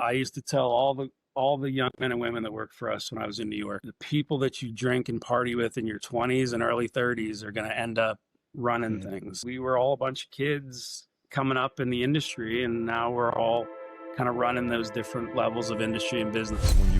I used to tell all the young men and women that worked for us when I was in New York, the people that you drink and party with in your 20s and early 30s are going to end up running things. We were all a bunch of kids coming up in the industry, and now we're all kind of running those different levels of industry and business. When you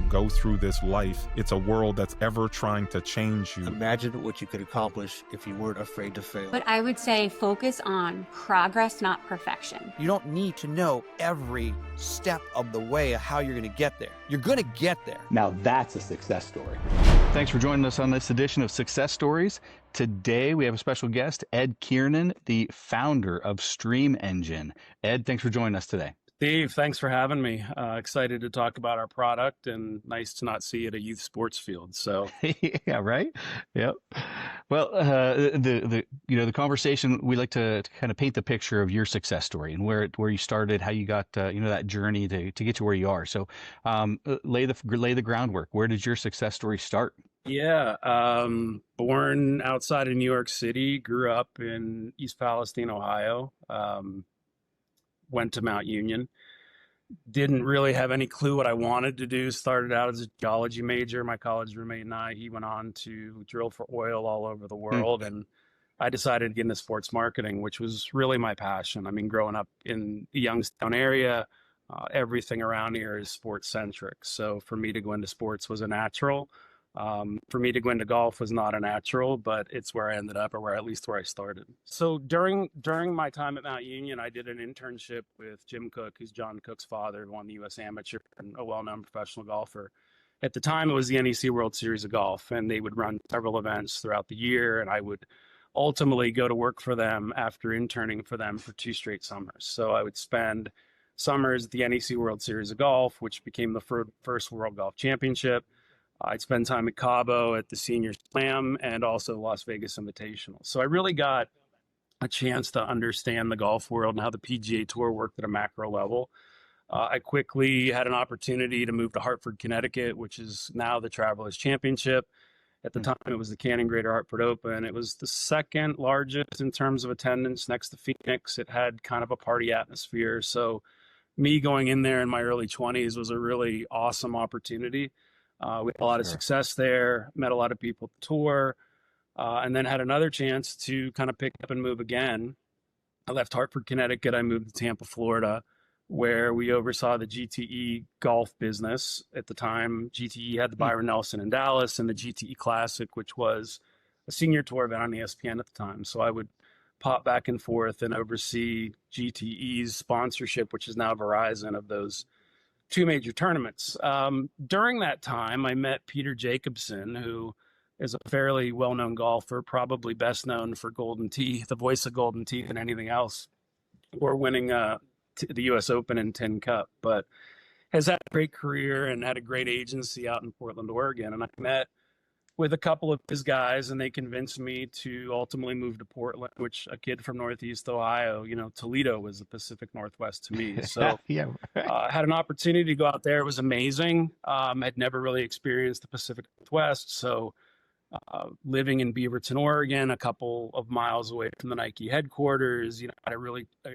go through this life, it's a world that's ever trying to change you. Imagine what you could accomplish if you weren't afraid to fail. But I would say focus on progress, not perfection. You don't need to know every step of the way of how you're going to get there. You're going to get there. Now that's a success story. Thanks for joining us on this edition of Success Stories. Today we have a special guest, Ed Kiernan, the founder of Stream Engine. Ed, thanks for joining us today. Steve, thanks for having me. Excited to talk about our product, and nice to not see you at a youth sports field. So yeah, right. Yep. Well, the conversation, we like to kind of paint the picture of your success story and where you started, how you got that journey to get to where you are. So lay the groundwork. Where did your success story start? Yeah, born outside of New York City, grew up in East Palestine, Ohio. Went to Mount Union. Didn't really have any clue what I wanted to do. Started out as a geology major. My college roommate and I, he went on to drill for oil all over the world. And I decided to get into sports marketing, which was really my passion. I mean, growing up in the Youngstown area, everything around here is sports centric. So for me to go into sports was a natural. For me to go into golf was not a natural, but it's where I ended up, or at least where I started. So during my time at Mount Union, I did an internship with Jim Cook, who's John Cook's father, who won the U.S. Amateur and a well-known professional golfer. At the time, it was the NEC World Series of Golf, and they would run several events throughout the year, and I would ultimately go to work for them after interning for them for 2 straight summers. So I would spend summers at the NEC World Series of Golf, which became the first World Golf Championship. I'd spend time at Cabo at the Senior Slam and also the Las Vegas Invitational. So I really got a chance to understand the golf world and how the PGA Tour worked at a macro level. I quickly had an opportunity to move to Hartford, Connecticut, which is now the Travelers Championship. At the time, it was the Cannon Greater Hartford Open. It was the second largest in terms of attendance next to Phoenix. It had kind of a party atmosphere. So me going in there in my early 20s was a really awesome opportunity. We had a lot of success there, met a lot of people at the tour, and then had another chance to kind of pick up and move again. I left Hartford, Connecticut. I moved to Tampa, Florida, where we oversaw the GTE golf business. At the time, GTE had the Byron Nelson in Dallas and the GTE Classic, which was a senior tour event on ESPN at the time. So I would pop back and forth and oversee GTE's sponsorship, which is now Verizon, of those 2 major tournaments. During that time, I met Peter Jacobson, who is a fairly well-known golfer, probably best known for Golden Tee, the voice of Golden Tee than anything else, or winning the U.S. Open and Tin Cup, but has had a great career and had a great agency out in Portland, Oregon. And I met with a couple of his guys, and they convinced me to ultimately move to Portland, which a kid from Northeast Ohio, Toledo was the Pacific Northwest to me. So Yeah, right. had an opportunity to go out there. It was amazing. I'd never really experienced the Pacific Northwest. So living in Beaverton, Oregon, a couple of miles away from the Nike headquarters, had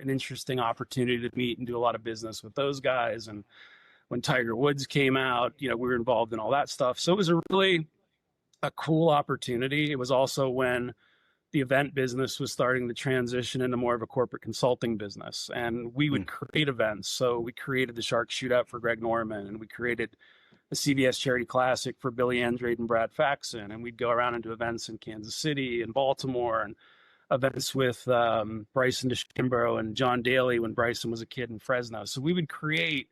an interesting opportunity to meet and do a lot of business with those guys. And when Tiger Woods came out, we were involved in all that stuff. So it was a cool opportunity. It was also when the event business was starting to transition into more of a corporate consulting business, and we would create events. So we created the Shark Shootout for Greg Norman, and we created the CBS Charity Classic for Billy Andrade and Brad Faxon, and we'd go around and do events in Kansas City and Baltimore, and events with Bryson DeChambeau and John Daly when Bryson was a kid in Fresno. So we would create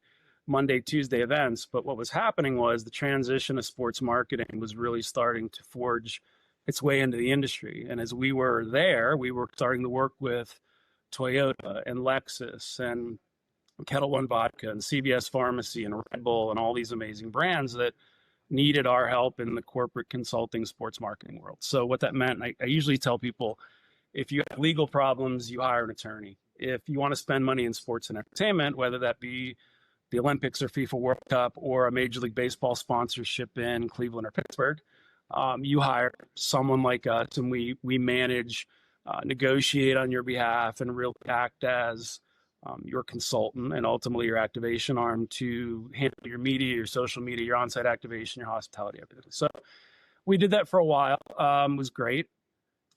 Monday, Tuesday events, but what was happening was the transition of sports marketing was really starting to forge its way into the industry. And as we were there, we were starting to work with Toyota and Lexus and Kettle One Vodka and CVS Pharmacy and Red Bull and all these amazing brands that needed our help in the corporate consulting sports marketing world. So what that meant, I usually tell people, if you have legal problems, you hire an attorney. If you want to spend money in sports and entertainment, whether that be the Olympics or FIFA World Cup or a Major League Baseball sponsorship in Cleveland or Pittsburgh, you hire someone like us, and we manage, negotiate on your behalf, and really act as your consultant, and ultimately your activation arm to handle your media, your social media, your on-site activation, your hospitality, everything. So we did that for a while. It was great.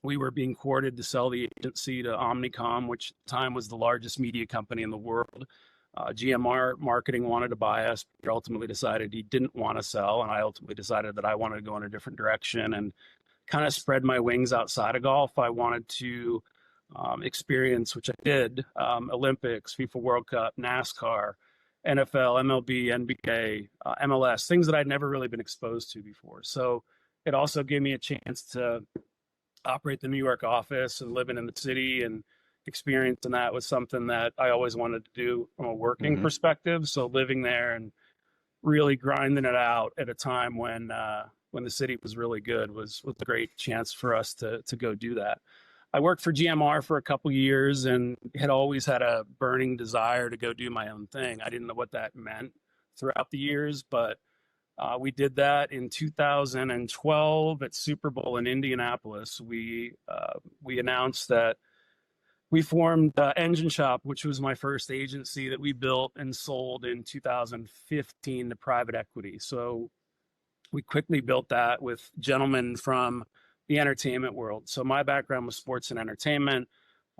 We were being courted to sell the agency to Omnicom, which at the time was the largest media company in the world. GMR Marketing wanted to buy us, but ultimately decided he didn't want to sell, and I ultimately decided that I wanted to go in a different direction and kind of spread my wings outside of golf. I wanted to experience, which I did, Olympics, FIFA World Cup, NASCAR, NFL, MLB, NBA, MLS, things that I'd never really been exposed to before. So it also gave me a chance to operate the New York office, and living in the city and experiencing that was something that I always wanted to do from a working perspective. So living there and really grinding it out at a time when the city was really good was a great chance for us to go do that. I worked for GMR for a couple years and had always had a burning desire to go do my own thing. I didn't know what that meant throughout the years, but we did that in 2012 at Super Bowl in Indianapolis. We announced that we formed Engine Shop, which was my first agency that we built and sold in 2015 to private equity. So we quickly built that with gentlemen from the entertainment world. So my background was sports and entertainment.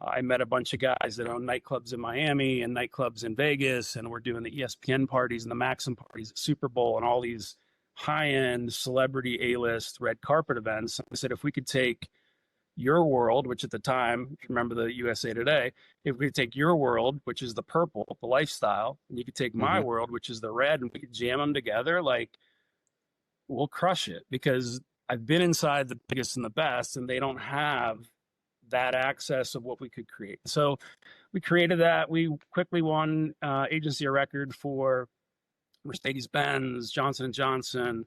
I met a bunch of guys that own nightclubs in Miami and nightclubs in Vegas, and we're doing the ESPN parties and the Maxim parties at Super Bowl and all these high-end celebrity A-list red carpet events. I said, if we could take your world, which at the time, if you remember the USA Today, if we could take your world, which is the purple, the lifestyle, and you could take my world, which is the red, and we could jam them together, like, we'll crush it. Because I've been inside the biggest and the best, and they don't have that access of what we could create. So we created that. We quickly won agency of record for Mercedes-Benz, Johnson & Johnson,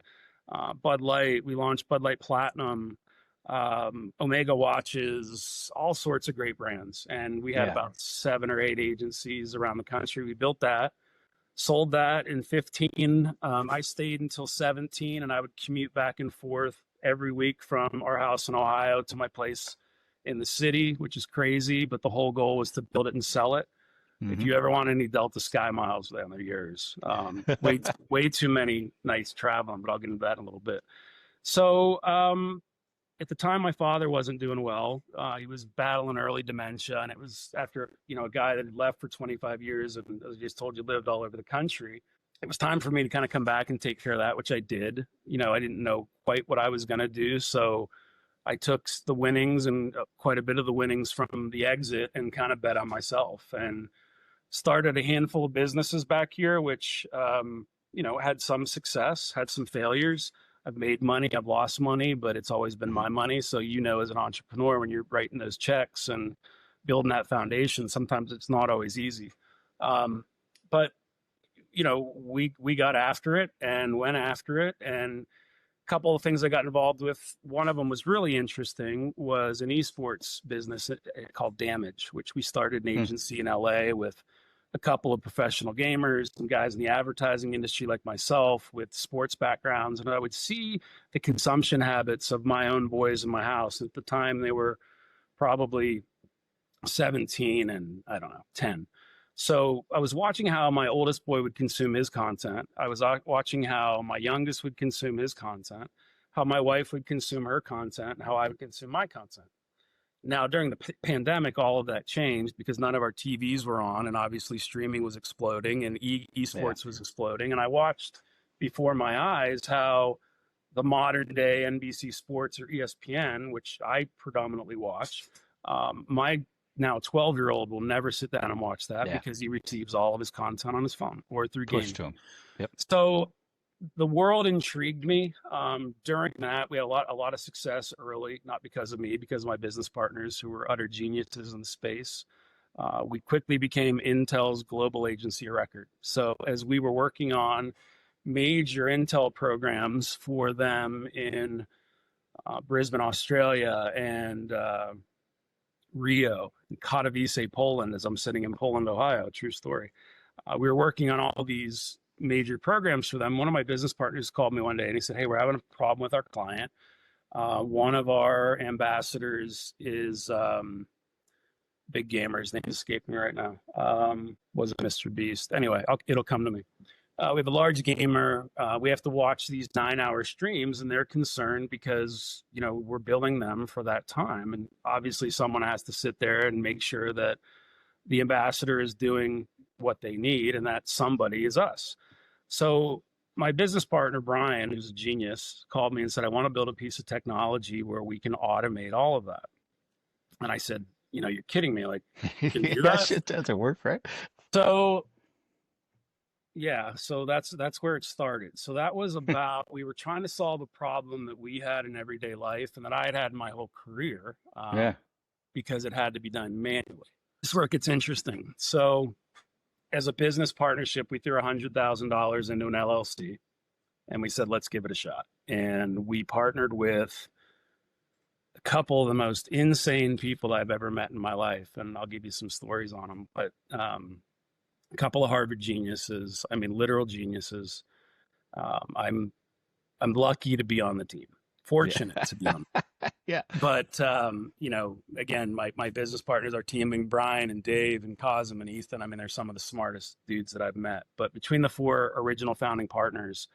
Bud Light. We launched Bud Light Platinum, Omega watches, all sorts of great brands. And we had about 7 or 8 agencies around the country. We built that, sold that in 15. I stayed until 17, and I would commute back and forth every week from our house in Ohio to my place in the city, which is crazy. But the whole goal was to build it and sell it. If you ever want any Delta Sky miles, then they're yours. Way too many nights traveling, but I'll get into that in a little bit. So at the time, my father wasn't doing well. He was battling early dementia, and it was after a guy that had left for 25 years and, as I just told you, lived all over the country. It was time for me to kind of come back and take care of that, which I did. I didn't know quite what I was going to do, so I took the winnings and quite a bit of the winnings from the exit and kind of bet on myself and started a handful of businesses back here, which had some success, had some failures. I've made money, I've lost money, but it's always been my money. So, as an entrepreneur, when you're writing those checks and building that foundation, sometimes it's not always easy. But, we got after it and went after it. And a couple of things I got involved with, one of them was really interesting, was an esports business called Damage, which we started an agency in LA with a couple of professional gamers and guys in the advertising industry like myself with sports backgrounds. And I would see the consumption habits of my own boys in my house. At the time, they were probably 17 and 10. So I was watching how my oldest boy would consume his content. I was watching how my youngest would consume his content, how my wife would consume her content, and how I would consume my content. Now, during the pandemic, all of that changed because none of our TVs were on, and obviously streaming was exploding and esports was exploding. And I watched before my eyes how the modern day NBC Sports or ESPN, which I predominantly watch, my now 12-year-old will never sit down and watch that because he receives all of his content on his phone or through gaming. Pushed to him. Yep. So the world intrigued me. During that, we had a lot of success early, not because of me, because of my business partners who were utter geniuses in the space. We quickly became Intel's global agency of record. So as we were working on major Intel programs for them in Brisbane, Australia, and Rio, and Katowice, Poland, as I'm sitting in Poland, Ohio, true story. We were working on all these major programs for them. One of my business partners called me one day and he said, "Hey, we're having a problem with our client. One of our ambassadors is big gamer. His name is escaping me right now. Was it Mr. Beast? Anyway, it'll come to me. We have a large gamer. We have to watch these 9-hour streams, and they're concerned because, you know, we're building them for that time. And obviously someone has to sit there and make sure that the ambassador is doing what they need, and that somebody is us. So my business partner, Brian, who's a genius, called me and said, I want to build a piece of technology where we can automate all of that. And I said, you know, you're kidding me. Like, you can do that? Shit doesn't work, right? So yeah, so that's where it started. So that was about, we were trying to solve a problem that we had in everyday life and that I had had in my whole career, because it had to be done manually. This is where it gets interesting. So as a business partnership, we threw $100,000 into an LLC and we said, let's give it a shot. And we partnered with a couple of the most insane people I've ever met in my life. And I'll give you some stories on them, but, a couple of Harvard geniuses. I mean, literal geniuses. I'm lucky to be on the team. Fortunate to be on. Yeah. But you know, again, my business partners, our team, and Brian and Dave and Cosm and Ethan. I mean, they're some of the smartest dudes that I've met. But between the 4 original founding partners,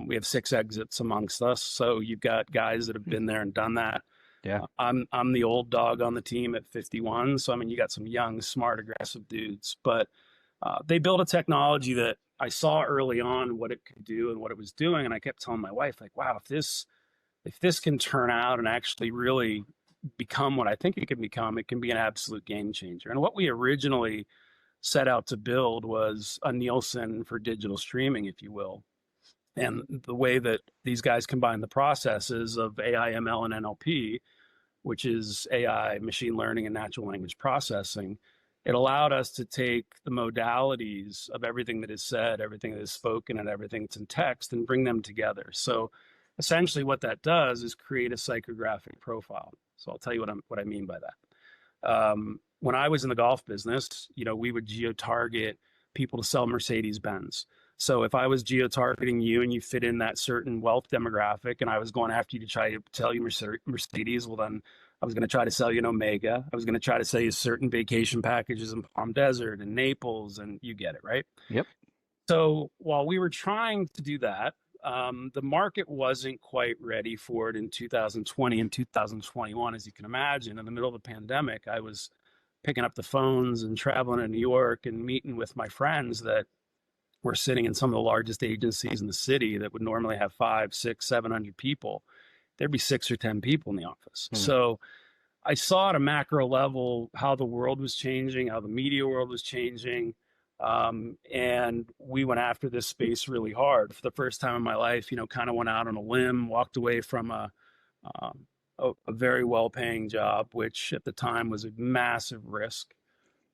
we have 6 exits amongst us. So you've got guys that have been there and done that. Yeah. I'm the old dog on the team at 51. So I mean, you got some young, smart, aggressive dudes, but they built a technology that I saw early on what it could do and what it was doing. And I kept telling my wife, like, wow, if this can turn out and actually really become what I think it can become, it can be an absolute game changer. And what we originally set out to build was a Nielsen for digital streaming, if you will. And the way that these guys combine the processes of AI, ML, and NLP, which is AI, machine learning, and natural language processing, it allowed us to take the modalities of everything that is said, everything that is spoken, and everything that's in text and bring them together. So essentially what that does is create a psychographic profile. So I'll tell you what I mean by that. When I was in the golf business, you know, we would geo-target people to sell Mercedes-Benz. So if I was geo-targeting you and you fit in that certain wealth demographic and I was going after you to try to sell you Mercedes, well, then I was going to try to sell you an Omega. I was going to try to sell you certain vacation packages in Palm Desert and Naples, and you get it, right? Yep. So while we were trying to do that, the market wasn't quite ready for it in 2020 and 2021, as you can imagine. In the middle of the pandemic, I was picking up the phones and traveling to New York and meeting with my friends that were sitting in some of the largest agencies in the city that would normally have 500, 600, 700 people. There'd be 6 or 10 people in the office. So I saw at a macro level how the world was changing, how the media world was changing. And we went after this space really hard. For the first time in my life, you know, kind of went out on a limb, walked away from a very well-paying job, which at the time was a massive risk.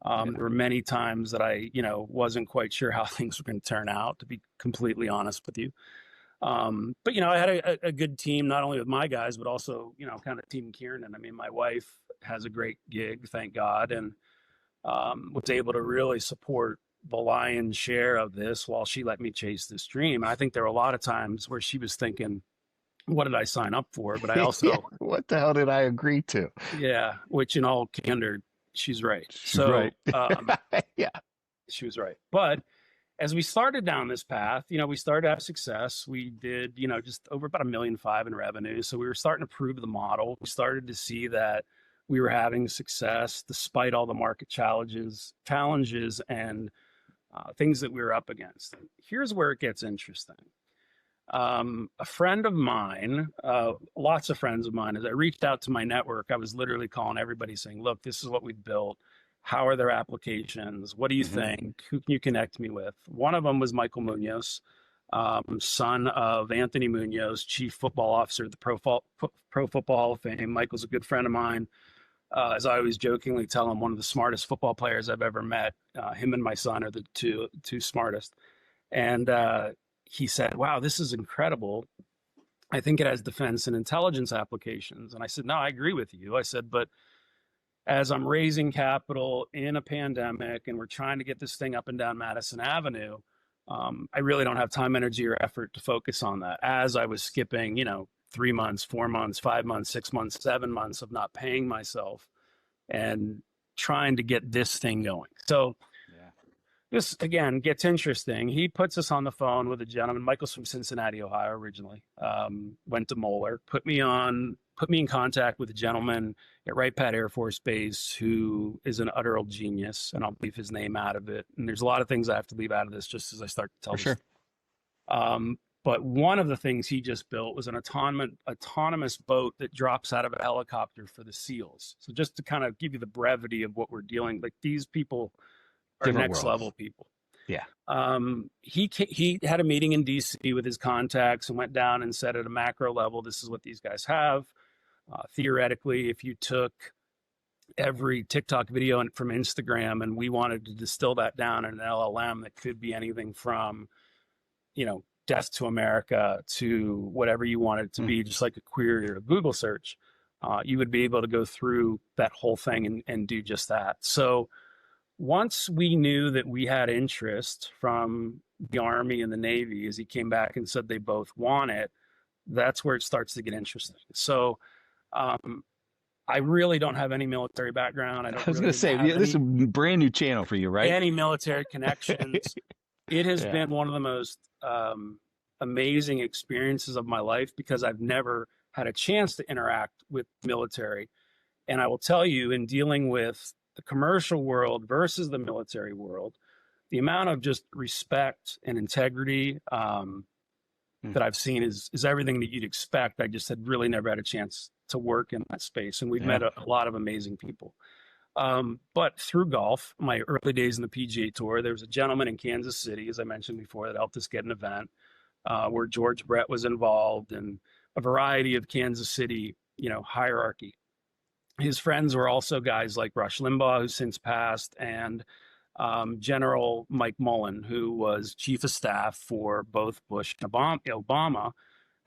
There were many times that I, you know, wasn't quite sure how things were going to turn out, to be completely honest with you. But, you know, I had a good team, not only with my guys, but also, you know, kind of team Kiernan. I mean, my wife has a great gig, thank God, and was able to really support the lion's share of this while she let me chase this dream. And I think there were a lot of times where she was thinking, what did I sign up for? But I also, what the hell did I agree to? Yeah, which in all candor, she's right. She's right. Yeah, she was right. But as we started down this path, you know, we started to have success. We did, you know, just over about $1.5 million in revenue. So we were starting to prove the model. We started to see that we were having success despite all the market challenges and things that we were up against. Here's where it gets interesting. A friend of mine, lots of friends of mine, as I reached out to my network, I was literally calling everybody saying, look, this is what we've built. How are their applications? What do you think? Who can you connect me with? One of them was Michael Munoz, son of Anthony Munoz, chief football officer at the Pro Football Hall of Fame. Michael's a good friend of mine. As I always jokingly tell him, one of the smartest football players I've ever met. Him and my son are the two smartest. And he said, wow, this is incredible. I think it has defense and intelligence applications. And I said, no, I agree with you. I said, but as I'm raising capital in a pandemic and we're trying to get this thing up and down Madison Avenue, I really don't have time, energy, or effort to focus on that. As I was skipping, you know, 3 months, 4 months, 5 months, 6 months, 7 months of not paying myself. And trying to get this thing going. So this, again, gets interesting. He puts us on the phone with a gentleman. Michael's from Cincinnati, Ohio, originally. Went to Moeller, put me in contact with a gentleman at Wright Pat Air Force Base who is an utter genius, and I'll leave his name out of it. And there's a lot of things I have to leave out of this just as I start to tell For sure. But one of the things he just built was an autonomous boat that drops out of a helicopter for the SEALs. So just to kind of give you the brevity of what we're dealing, like these people are Different next worlds. level people. Yeah. He had a meeting in DC with his contacts and went down and said at a macro level, this is what these guys have. Theoretically, if you took every TikTok video from Instagram and we wanted to distill that down in an LLM that could be anything from, death to America to whatever you want it to be, just like a query or a Google search, you would be able to go through that whole thing and do just that. So once we knew that we had interest from the Army and the Navy, as he came back and said they both want it, that's where it starts to get interesting. So I really don't have any military background. I was going to say, this is a brand new channel for you, right? Any military connections. It has been one of the most amazing experiences of my life because I've never had a chance to interact with military. And I will tell you, in dealing with the commercial world versus the military world, the amount of just respect and integrity that I've seen is everything that you'd expect. I just had really never had a chance to work in that space. And we've met a lot of amazing people. But through golf, my early days in the PGA Tour, there was a gentleman in Kansas City, as I mentioned before, that helped us get an event where George Brett was involved and a variety of Kansas City, hierarchy. His friends were also guys like Rush Limbaugh, who's since passed, and General Mike Mullen, who was chief of staff for both Bush and Obama.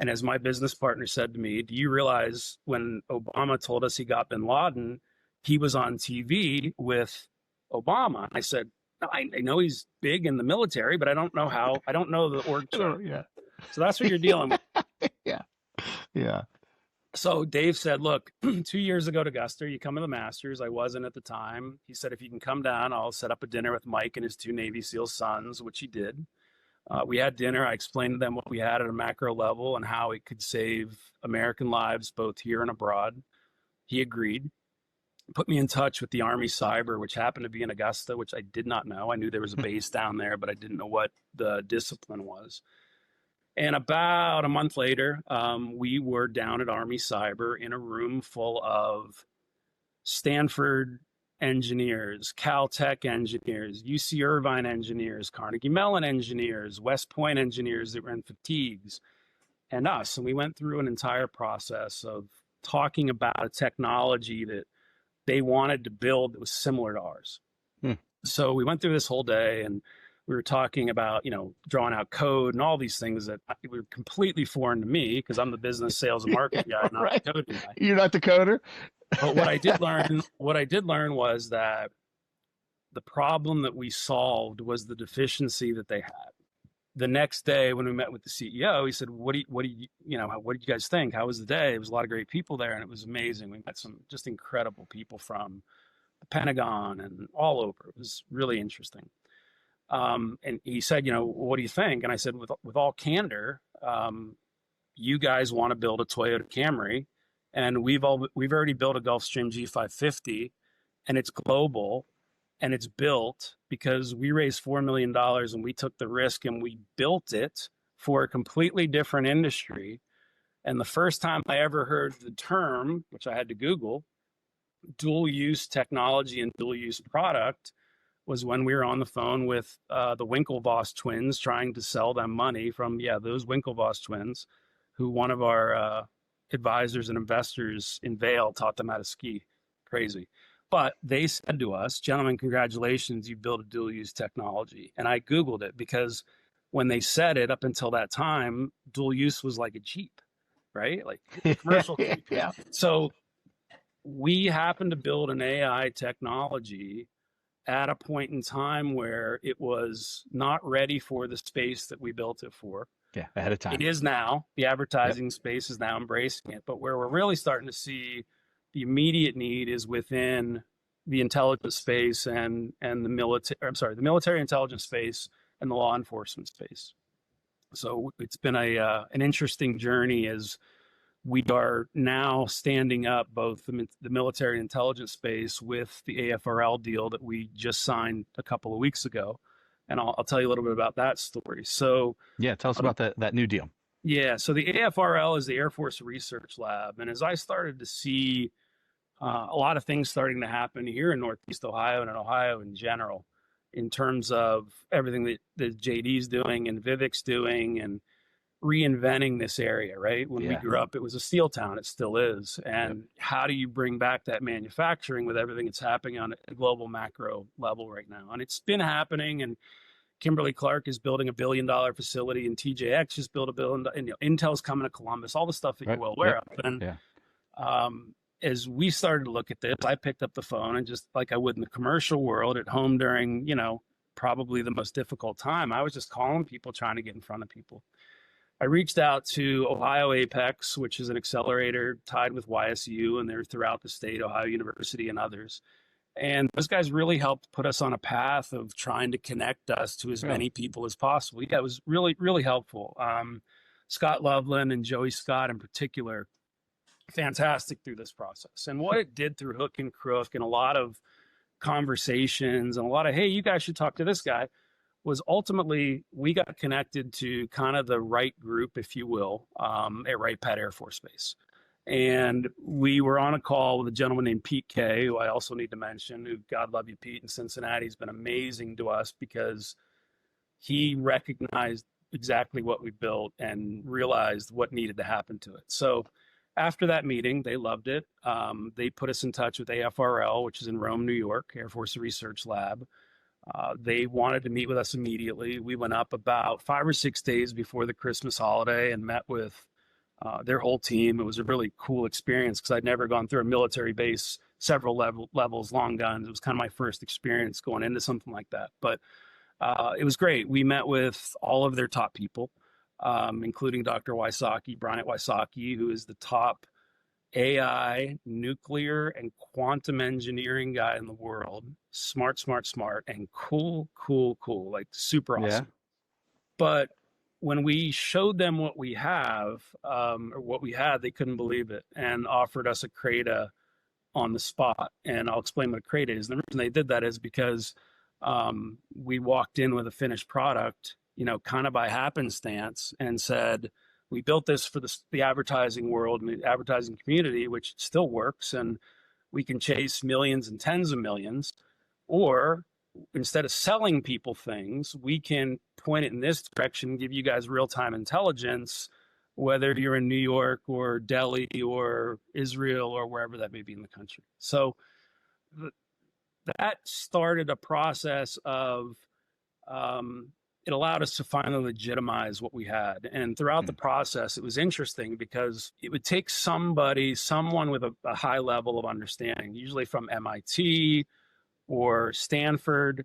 And as my business partner said to me, do you realize when Obama told us he got bin Laden, he was on TV with Obama? I said, I know he's big in the military, but I don't know how. I don't know the org chart. So that's what you're dealing with. Yeah. So Dave said, look, 2 years ago to Augusta, you come to the Masters. I wasn't at the time. He said, if you can come down, I'll set up a dinner with Mike and his 2 Navy SEAL sons, which he did. We had dinner. I explained to them what we had at a macro level and how it could save American lives, both here and abroad. He agreed. Put me in touch with the Army Cyber, which happened to be in Augusta, which I did not know. I knew there was a base down there, but I didn't know what the discipline was. And about a month later, we were down at Army Cyber in a room full of Stanford engineers, Caltech engineers, UC Irvine engineers, Carnegie Mellon engineers, West Point engineers that were in fatigues, and us. And we went through an entire process of talking about a technology that they wanted to build that was similar to ours. So we went through this whole day and we were talking about, drawing out code and all these things that were completely foreign to me because I'm the business, sales, and marketing guy, not the coding guy. You're not the coder. But what I did learn was that the problem that we solved was the deficiency that they had. The next day when we met with the CEO, he said, what do you guys think? How was the day? There was a lot of great people there and it was amazing. We met some just incredible people from the Pentagon and all over. It was really interesting. And he said, what do you think? And I said, with all candor, you guys want to build a Toyota Camry, and we've already built a Gulfstream G550, and it's global, and it's built because we raised $4 million and we took the risk and we built it for a completely different industry. And the first time I ever heard the term, which I had to Google, dual use technology and dual use product, was when we were on the phone with the Winklevoss twins trying to sell them money from, those Winklevoss twins, who one of our advisors and investors in Vail taught them how to ski. Crazy. But they said to us, gentlemen, congratulations, you built a dual use technology. And I Googled it because when they said it, up until that time, dual use was like a Jeep, right? Like a commercial Jeep. Yeah. So we happened to build an AI technology at a point in time where it was not ready for the space that we built it for. Yeah, ahead of time. It is now. The advertising space is now embracing it. But where we're really starting to see the immediate need is within the intelligence space and the military. I'm sorry, the military intelligence space and the law enforcement space. So it's been an interesting journey as we are now standing up both the military intelligence space with the AFRL deal that we just signed a couple of weeks ago. And I'll tell you a little bit about that story. So yeah, tell us about that new deal. yeah, so the AFRL is the Air Force Research Lab. And as I started to see a lot of things starting to happen here in Northeast Ohio and in Ohio in general, in terms of everything that JD's doing and Vivek's doing and reinventing this area, right? When we grew up, it was a steel town. It still is. And how do you bring back that manufacturing with everything that's happening on a global macro level right now? And it's been happening. And Kimberly-Clark is building $1 billion facility, and TJX just built $1 billion. And Intel's coming to Columbus. All the stuff that you're well aware of. And as we started to look at this, I picked up the phone and just like I would in the commercial world at home during, probably the most difficult time, I was just calling people, trying to get in front of people. I reached out to Ohio Apex, which is an accelerator tied with YSU, and they're throughout the state, Ohio University and others. And those guys really helped put us on a path of trying to connect us to as many people as possible. Yeah, it was really, really helpful. Scott Loveland and Joey Scott in particular, fantastic through this process. And what it did through hook and crook and a lot of conversations and a lot of, hey, you guys should talk to this guy, was ultimately we got connected to kind of the right group, if you will, at Wright Pat Air Force Base. And we were on a call with a gentleman named Pete Kay, who I also need to mention, who, God love you, Pete, in Cincinnati, has been amazing to us because he recognized exactly what we built and realized what needed to happen to it. So after that meeting, they loved it. They put us in touch with AFRL, which is in Rome, New York, Air Force Research Lab. They wanted to meet with us immediately. We went up about 5 or 6 days before the Christmas holiday and met with their whole team. It was a really cool experience because I'd never gone through a military base, several levels, long guns. It was kind of my first experience going into something like that. But it was great. We met with all of their top people, including Dr. Bryant Wysocki, who is the top AI, nuclear, and quantum engineering guy in the world. Smart, and cool, like super awesome. Yeah. But when we showed them what we have, or what we had, they couldn't believe it and offered us a CRADA on the spot. And I'll explain what a CRADA is. The reason they did that is because we walked in with a finished product, kind of by happenstance, and said, we built this for the advertising world and the advertising community, which still works, and we can chase millions and tens of millions. Or instead of selling people things, we can point it in this direction, give you guys real-time intelligence, whether you're in New York or Delhi or Israel or wherever that may be in the country. So that started a process of it allowed us to finally legitimize what we had. And throughout the process, it was interesting because it would take someone with a high level of understanding, usually from MIT or Stanford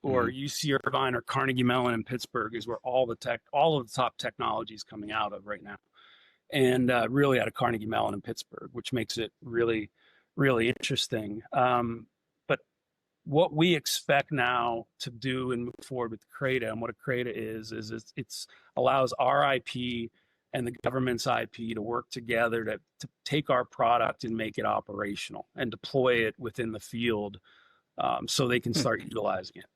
or UC Irvine or Carnegie Mellon in Pittsburgh is where all of the top technology is coming out of right now. And really out of Carnegie Mellon in Pittsburgh, which makes it really, really interesting. But what we expect now to do and move forward with CRADA, and what a CRADA is it's allows our IP and the government's IP to work together to take our product and make it operational and deploy it within the field, so they can start utilizing it.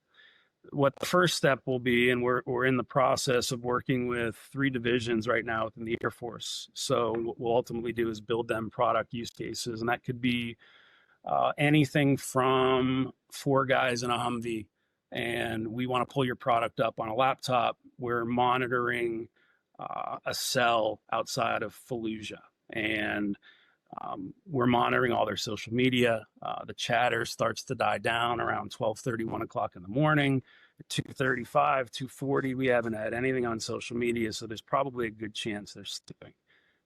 What the first step will be, and we're in the process of working with 3 divisions right now within the Air Force. So what we'll ultimately do is build them product use cases, and that could be anything from 4 guys in a Humvee, and we want to pull your product up on a laptop. We're monitoring a cell outside of Fallujah, and we're monitoring all their social media. The chatter starts to die down around 12:30, 1 o'clock in the morning. At 2:35, 2:40, we haven't had anything on social media, so there's probably a good chance they're sleeping.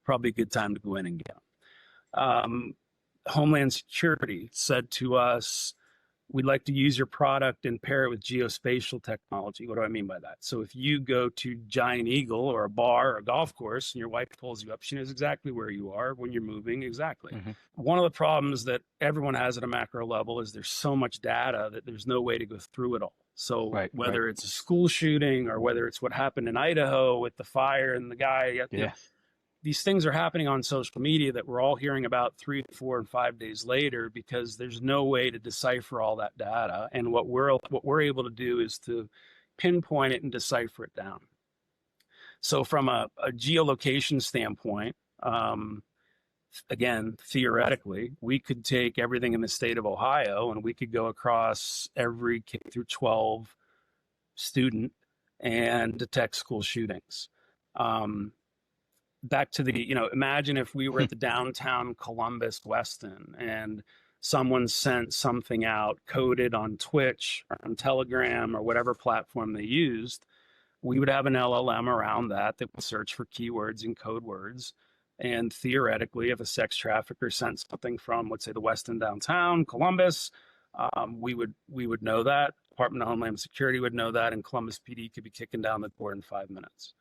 Probably a good time to go in and get them. Homeland Security said to us, we'd like to use your product and pair it with geospatial technology. What do I mean by that? So if you go to Giant Eagle or a bar or a golf course and your wife pulls you up, she knows exactly where you are when you're moving. Exactly. One of the problems that everyone has at a macro level is there's so much data that there's no way to go through it all. So whether it's a school shooting or whether it's what happened in Idaho with the fire and the guy, you know, these things are happening on social media that we're all hearing about 3, 4, and 5 days later because there's no way to decipher all that data. And what we're able to do is to pinpoint it and decipher it down. So from a geolocation standpoint, again, theoretically, we could take everything in the state of Ohio and we could go across every K through 12 student and detect school shootings. Back to the, you know, imagine if we were at the downtown Columbus Westin and someone sent something out coded on Twitch or on Telegram or whatever platform they used, we would have an LLM around that would search for keywords and code words. And theoretically, if a sex trafficker sent something from, let's say, the Westin downtown Columbus, we would know that. Department of Homeland Security would know that, and Columbus PD could be kicking down the door in 5 minutes.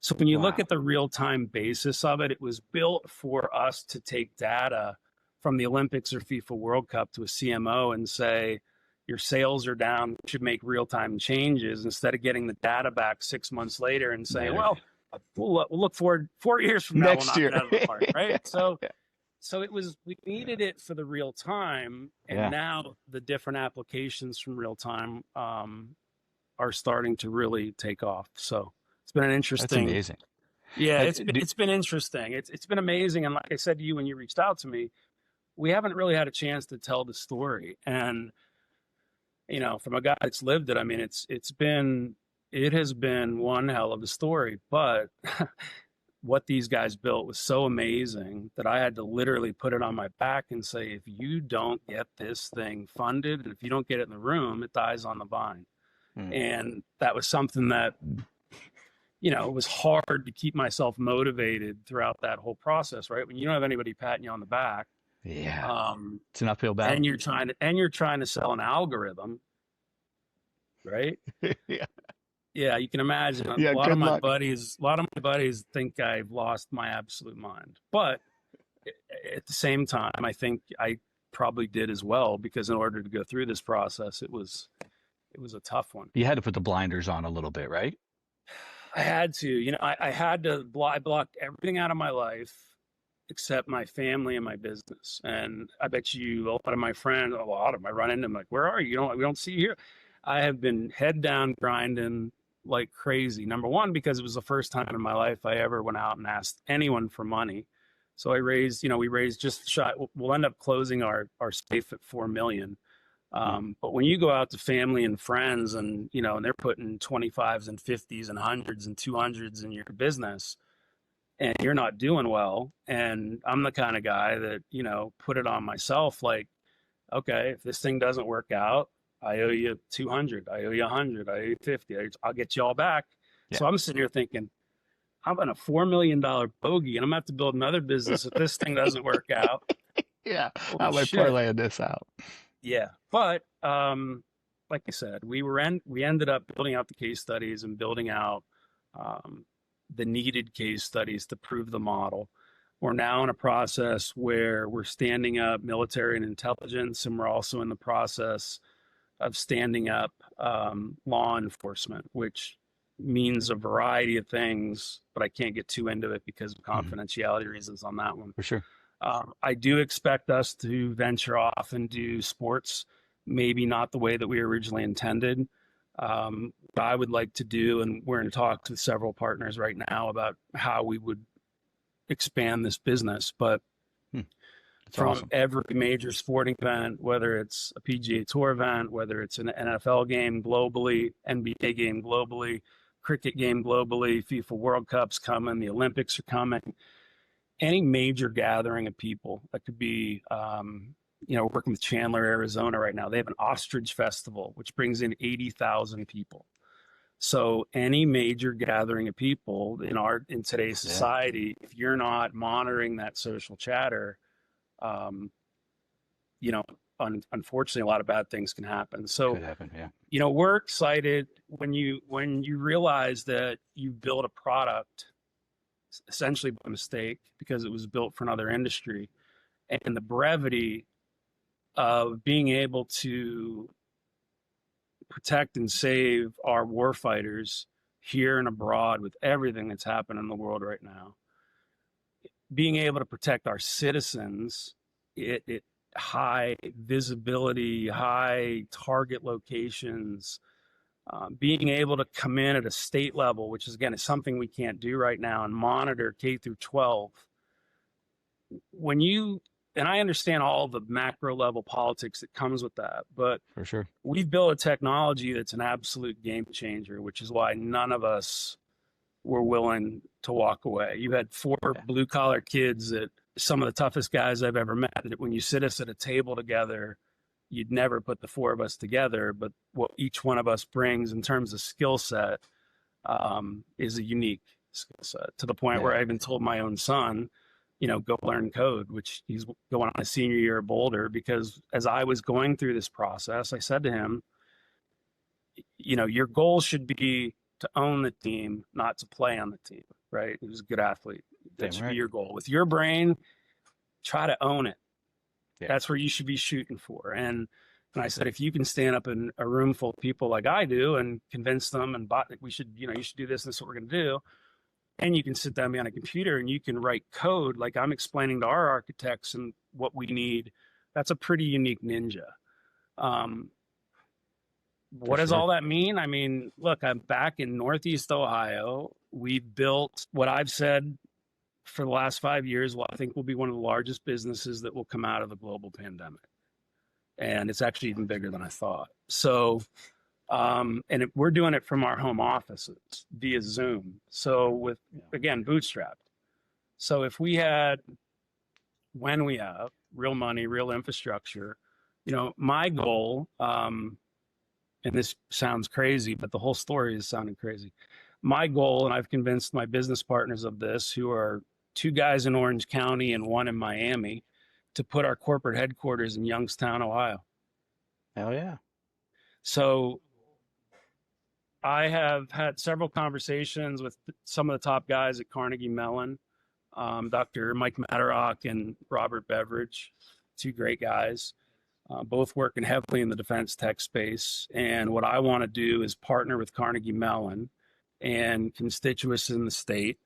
So when you look at the real-time basis of it, it was built for us to take data from the Olympics or FIFA World Cup to a CMO and say, your sales are down, you should make real-time changes, instead of getting the data back 6 months later and saying, well, we'll look forward 4 years from now, Next year. We'll knock it out of the park, right? So it was, we needed it for the real time, and now the different applications from real time are starting to really take off. So it's been an interesting. That's amazing. Yeah, it's been interesting. It's been amazing, and like I said to you when you reached out to me, we haven't really had a chance to tell the story. And you know, from a guy that's lived it, I mean, it has been one hell of a story. But what these guys built was so amazing that I had to literally put it on my back and say, if you don't get this thing funded, and if you don't get it in the room, it dies on the vine. And that was something that, you know, it was hard to keep myself motivated throughout that whole process, right? When you don't have anybody patting you on the back. It's an uphill battle. And you're trying to sell an algorithm, right? Yeah, you can imagine. A lot of my buddies think I've lost my absolute mind. But at the same time, I think I probably did as well, because in order to go through this process, it was a tough one. You had to put the blinders on a little bit, right? I had to. You know, I had to I blocked everything out of my life except my family and my business. And I bet you a lot of my friends, I run into them like, where are you? We don't see you here. I have been head down grinding like crazy. Number one, because it was the first time in my life I ever went out and asked anyone for money. So we raised just shy. We'll end up closing our safe at 4 million. But when you go out to family and friends and, you know, and they're putting 25s and 50s and 100s and 200s in your business, and you're not doing well, and I'm the kind of guy that, you know, put it on myself, like, okay, if this thing doesn't work out, I owe you 200, I owe you 100, I owe you 50, I'll get you all back. So I'm sitting here thinking, I'm on a $4 million bogey, and I'm gonna have to build another business if this thing doesn't work out. How am I parlaying this out? Yeah, but like I said, we ended up building out the case studies and building out the needed case studies to prove the model. We're now in a process where we're standing up military and intelligence, and we're also in the process of standing up law enforcement, which means a variety of things, but I can't get too into it because of confidentiality reasons on that one. For sure. I do expect us to venture off and do sports, maybe not the way that we originally intended. What I would like to do, and we're in talks with several partners right now about how we would expand this business, but from every major sporting event, whether it's a PGA Tour event, whether it's an NFL game globally, NBA game globally, cricket game globally, FIFA World Cup's coming, the Olympics are coming, any major gathering of people that could be, you know, working with Chandler, Arizona right now. They have an ostrich festival, which brings in 80,000 people. So any major gathering of people in today's society, if you're not monitoring that social chatter, you know, unfortunately, a lot of bad things can happen. So, Could happen. Yeah. we're excited when you realize that you built a product essentially by mistake because it was built for another industry, and the brevity of being able to protect and save our warfighters here and abroad with everything that's happening in the world right now, being able to protect our citizens at high visibility, high target locations, being able to come in at a state level, which is, again, is something we can't do right now, and monitor K through 12. And I understand all the macro level politics that comes with that, but For sure. we've built a technology that's an absolute game changer, which is why none of us were willing to walk away. You had four blue collar kids that some of the toughest guys I've ever met, that when you sit us at a table together, you'd never put the four of us together, but what each one of us brings in terms of skill set is a unique skill set, to the point where I even told my own son, go learn code, which he's going on his senior year at Boulder, because as I was going through this process, I said to him, your goal should be to own the team, not to play on the team, right? He was a good athlete. That should be your goal. With your brain, try to own it. Yeah. That's where you should be shooting for. And I said, if you can stand up in a room full of people like I do and convince them and you should do this and this is what we're going to do. And you can sit down behind a computer and you can write code like I'm explaining to our architects and what we need. That's a pretty unique ninja. What does all that mean? I mean, look, I'm back in Northeast Ohio. We've built what I've said for the last 5 years, I think will be one of the largest businesses that will come out of the global pandemic. And it's actually even bigger than I thought. So, we're doing it from our home offices via Zoom. So again, bootstrapped. So when we have real money, real infrastructure, my goal, and this sounds crazy, but the whole story is sounding crazy. My goal, and I've convinced my business partners of this, who are 2 guys in Orange County and 1 in Miami, to put our corporate headquarters in Youngstown, Ohio. Hell yeah. So I have had several conversations with some of the top guys at Carnegie Mellon, Dr. Mike Matterock and Robert Beveridge, 2 great guys, both working heavily in the defense tech space. And what I want to do is partner with Carnegie Mellon and constituents in the state,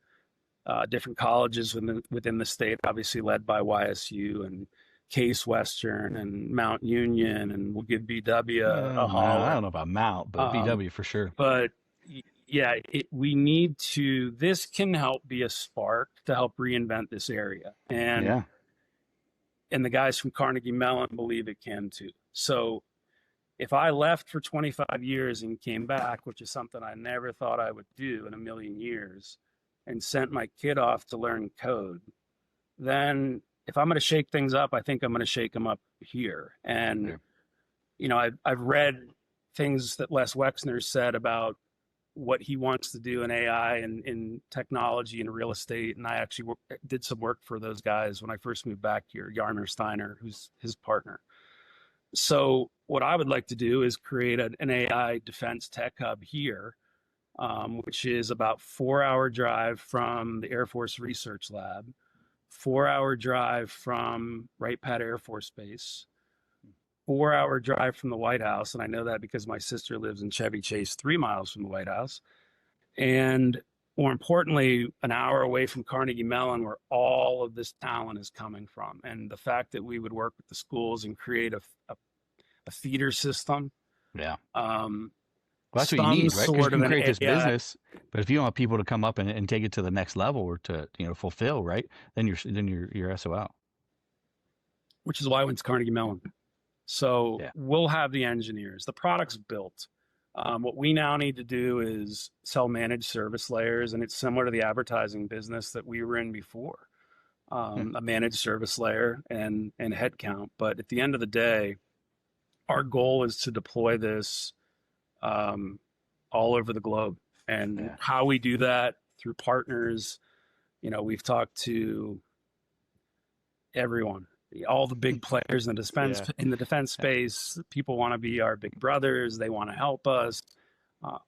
different colleges within the state, obviously led by YSU and Case Western and Mount Union, and we'll give BW a haul. I don't know about Mount, but BW for sure. But yeah, this can help be a spark to help reinvent this area. And the guys from Carnegie Mellon believe it can too. So if I left for 25 years and came back, which is something I never thought I would do in a million years, and sent my kid off to learn code, then if I'm going to shake things up, I think I'm going to shake them up here. And, I've read things that Les Wexner said about what he wants to do in AI and in technology and real estate. And I actually did some work for those guys when I first moved back here, Yarmer Steiner, who's his partner. So what I would like to do is create an AI defense tech hub here, which is about 4-hour drive from the Air Force Research Lab, 4-hour drive from Wright Pat Air Force Base, 4-hour drive from the White House. And I know that because my sister lives in Chevy Chase, 3 miles from the White House. And more importantly, an hour away from Carnegie Mellon, where all of this talent is coming from. And the fact that we would work with the schools and create a feeder system. Yeah. Well, that's what you need, right? Because you can create this business, but if you want people to come up and take it to the next level or to fulfill, right, then you're SOL. Which is why I went to Carnegie Mellon. So we'll have the engineers. The product's built. What we now need to do is sell managed service layers, and it's similar to the advertising business that we were in before, a managed service layer and headcount. But at the end of the day, our goal is to deploy this all over the globe. And how we do that through partners, we've talked to everyone. all the big players in the defense space. People want to be our big brothers. They want to help us.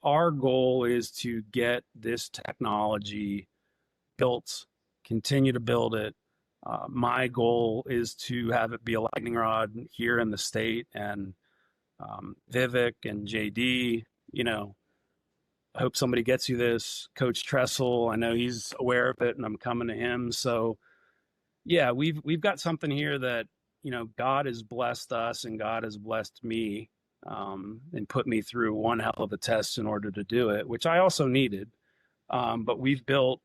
Our goal is to get this technology built, continue to build it. My goal is to have it be a lightning rod here in the state, and Vivek and JD, I hope somebody gets you this. Coach Tressel, I know he's aware of it, and I'm coming to him. So yeah, we've got something here that, God has blessed us and God has blessed me, and put me through one hell of a test in order to do it, which I also needed. But we've built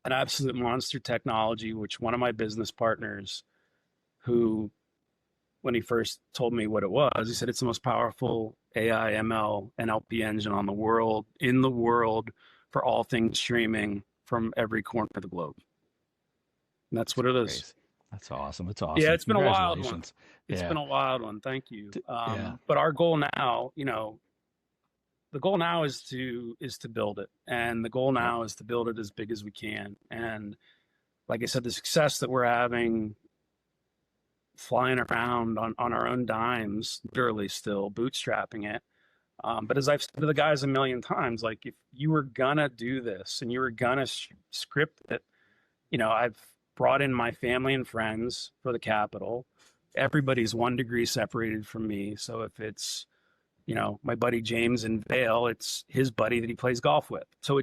an absolute monster technology, which one of my business partners, who, when he first told me what it was, he said, it's the most powerful AI, ML, NLP engine in the world for all things streaming from every corner of the globe. And that's what it is. Crazy. That's awesome. It's awesome. Yeah, it's been a wild one. Congratulations. It's Yeah. been a wild one. Thank you. Yeah. But our goal now, the goal now is to build it. And the goal now is to build it as big as we can. And like I said, the success that we're having, flying around on our own dimes, literally still bootstrapping it. But as I've said to the guys a million times, like, if you were gonna do this and you were gonna script it, I've brought in my family and friends for the Capitol. Everybody's 1 degree separated from me. So if it's, my buddy James in Vail, it's his buddy that he plays golf with. So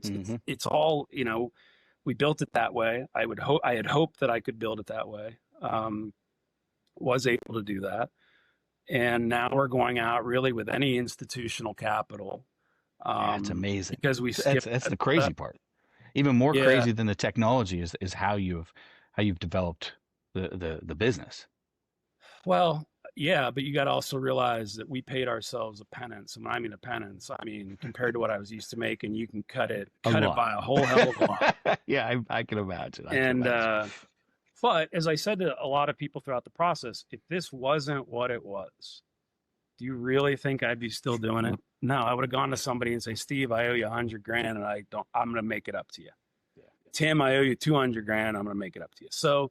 it's all, we built it that way. I had hoped that I could build it that way. Was able to do that. And now we're going out really with any institutional capital. It's amazing. Because that's the crazy part. Even more crazy than the technology is how you've developed the business. Well, yeah, but you got to also realize that we paid ourselves a penance. And when I mean a penance, I mean, compared to what I was used to making, you can cut it by a whole hell of a lot. Yeah, I can imagine. But as I said to a lot of people throughout the process, if this wasn't what it was, do you really think I'd be still doing it? No, I would have gone to somebody and say, Steve, I owe you $100,000 and I'm going to make it up to you. Yeah. Tim, I owe you $200,000. I'm going to make it up to you. So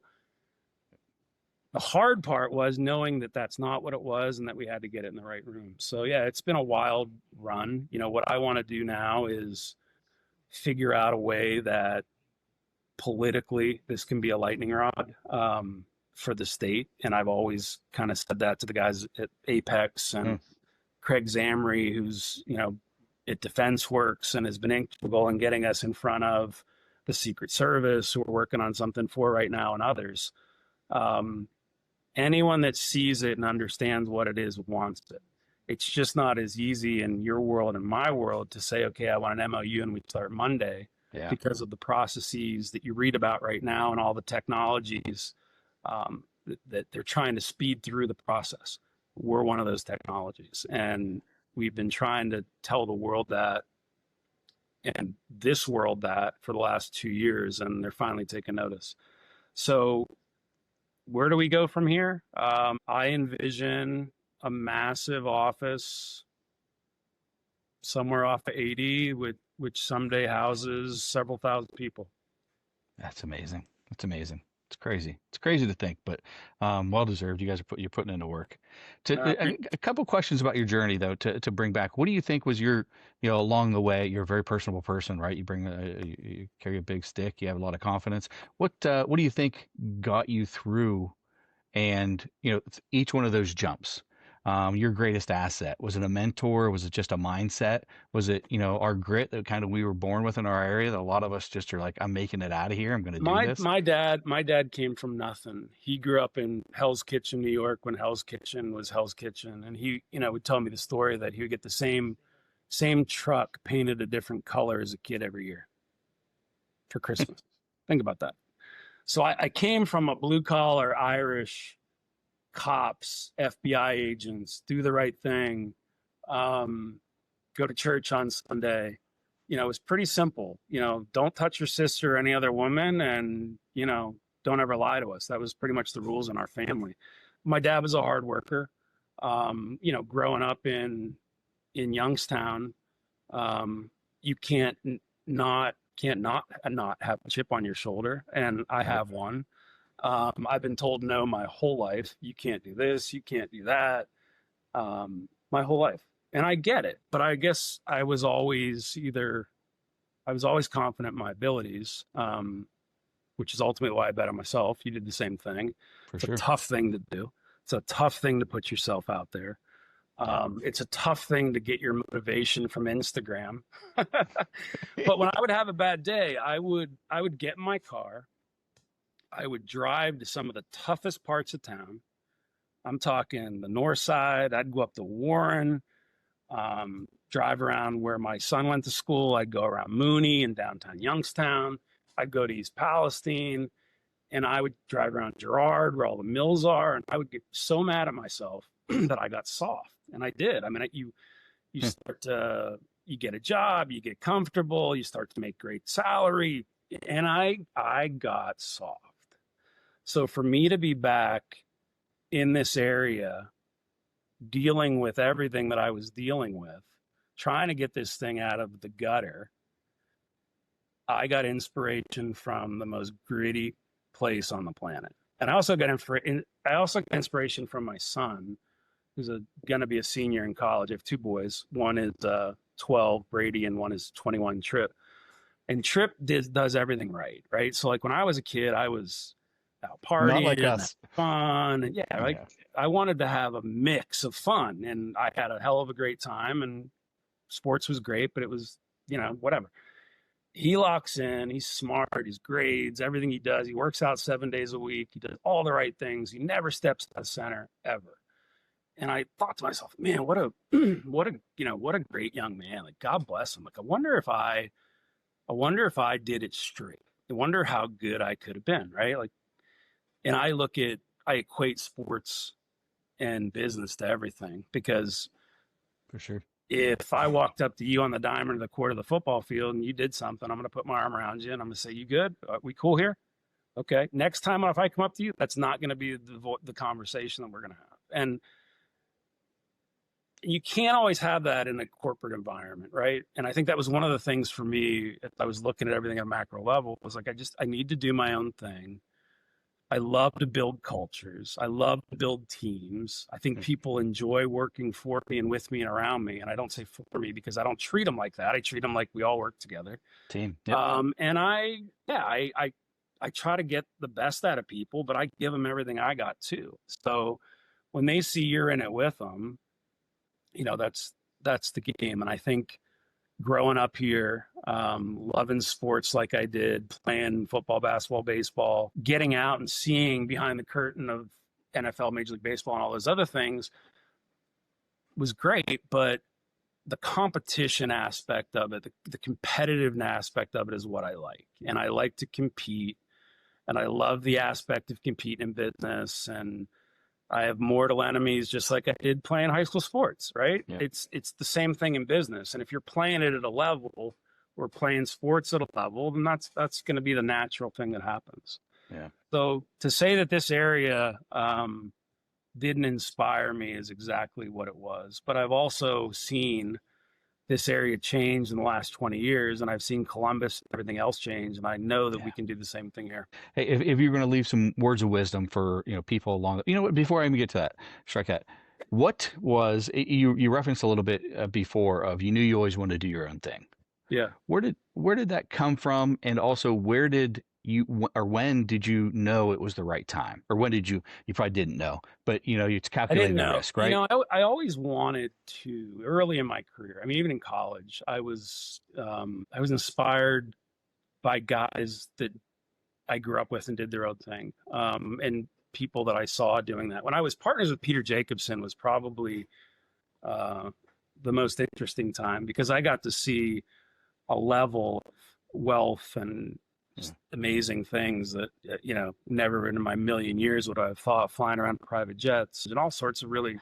the hard part was knowing that that's not what it was and that we had to get it in the right room. So yeah, it's been a wild run. What I want to do now is figure out a way that politically this can be a lightning rod for the state. And I've always kind of said that to the guys at Apex and Craig Zamry, who's, at Defense Works and has been integral in getting us in front of the Secret Service, who we're working on something for right now, and others. Anyone that sees it and understands what it is wants it. It's just not as easy in your world and my world to say, okay, I want an MOU and we start Monday. Yeah. Because of the processes that you read about right now and all the technologies that they're trying to speed through the process. We're one of those technologies. And we've been trying to tell the world that, and this world that, for the last 2 years, and they're finally taking notice. So where do we go from here? I envision a massive office somewhere off of 80 which someday houses several thousand people. That's amazing. That's amazing. It's crazy. It's crazy to think, but well deserved. You guys you're putting into work. A couple questions about your journey, though, to bring back. What do you think was your, along the way? You're a very personable person, right? You you carry a big stick. You have a lot of confidence. What do you think got you through, and each one of those jumps? Your greatest asset? Was it a mentor? Was it just a mindset? Was it, our grit that kind of we were born with in our area that a lot of us just are like, I'm making it out of here. I'm going to do this. My dad came from nothing. He grew up in Hell's Kitchen, New York, when Hell's Kitchen was Hell's Kitchen. And he, would tell me the story that he would get the same truck painted a different color as a kid every year for Christmas. Think about that. So I came from a blue collar Irish cops, FBI agents, do the right thing, go to church on Sunday. It was pretty simple. Don't touch your sister or any other woman, and, don't ever lie to us. That was pretty much the rules in our family. My dad was a hard worker. Growing up in Youngstown, you can't not have a chip on your shoulder, and I have one. I've been told no my whole life. You can't do this, you can't do that, my whole life. And I get it, but I guess I was always confident in my abilities, which is ultimately why I bet on myself. You did the same thing. For It's sure. a tough thing to do. It's a tough thing to put yourself out there. It's a tough thing to get your motivation from Instagram. But when I would have a bad day, I would get in my car. I would drive to some of the toughest parts of town. I'm talking the north side. I'd go up to Warren, drive around where my son went to school. I'd go around Mooney and downtown Youngstown. I'd go to East Palestine, and I would drive around Girard where all the mills are. And I would get so mad at myself that I got soft. And I did. I mean, you start to, you get a job, you get comfortable, you start to make great salary. And I got soft. So for me to be back in this area, dealing with everything that I was dealing with, trying to get this thing out of the gutter, I got inspiration from the most gritty place on the planet. And I also got inspiration from my son, who's going to be a senior in college. I have two boys. One is 12, Brady, and one is 21, Trip. And Trip does everything right? So like when I was a kid, I was out partying, Not like us. fun. And I wanted to have a mix of fun, and I had a hell of a great time, and sports was great, but it was, whatever. He locks in, he's smart, his grades, everything he does, he works out 7 days a week. He does all the right things. He never steps to the center ever. And I thought to myself, man, what a great young man. Like, God bless him. Like, I wonder if I did it straight. I wonder how good I could have been, right? Like, and I equate sports and business to everything, because For sure. if I walked up to you on the diamond or the court of the football field and you did something, I'm going to put my arm around you and I'm going to say, you good? Are we cool here? Okay. Next time, if I come up to you, that's not going to be the conversation that we're going to have. And you can't always have that in a corporate environment, right? And I think that was one of the things for me. I was looking at everything at a macro level. It was like, I need to do my own thing. I love to build cultures. I love to build teams. I think people enjoy working for me and with me and around me. And I don't say for me because I don't treat them like that. I treat them like we all work together. Team. Yep. And I try to get the best out of people, but I give them everything I got too. So when they see you're in it with them, that's the game. And I think growing up here, loving sports like I did, playing football, basketball, baseball, getting out and seeing behind the curtain of NFL, Major League Baseball, and all those other things was great. But the competition aspect of it, the competitive aspect of it is what I like. And I like to compete. And I love the aspect of competing in business. And I have mortal enemies, just like I did playing high school sports, right? Yeah. It's the same thing in business. And if you're playing it at a level or playing sports at a level, then that's going to be the natural thing that happens. Yeah. So to say that this area didn't inspire me is exactly what it was. But I've also seen this area change in the last 20 years, and I've seen Columbus and everything else change, and I know that we can do the same thing here. Hey, if you're going to leave some words of wisdom for people along, before I even get to that, strike that. What was you referenced a little bit before of you knew you always wanted to do your own thing. Yeah. Where did that come from, and also where did you or when did you know it was the right time, or when did you probably didn't know, but you calculated the risk, right? I always wanted to, early in my career. I mean, even in college, I was inspired by guys that I grew up with and did their own thing, and people that I saw doing that. When I was partners with Peter Jacobson was probably the most interesting time, because I got to see a level of wealth and just amazing things that, never in my million years would I have thought, flying around private jets and all sorts of really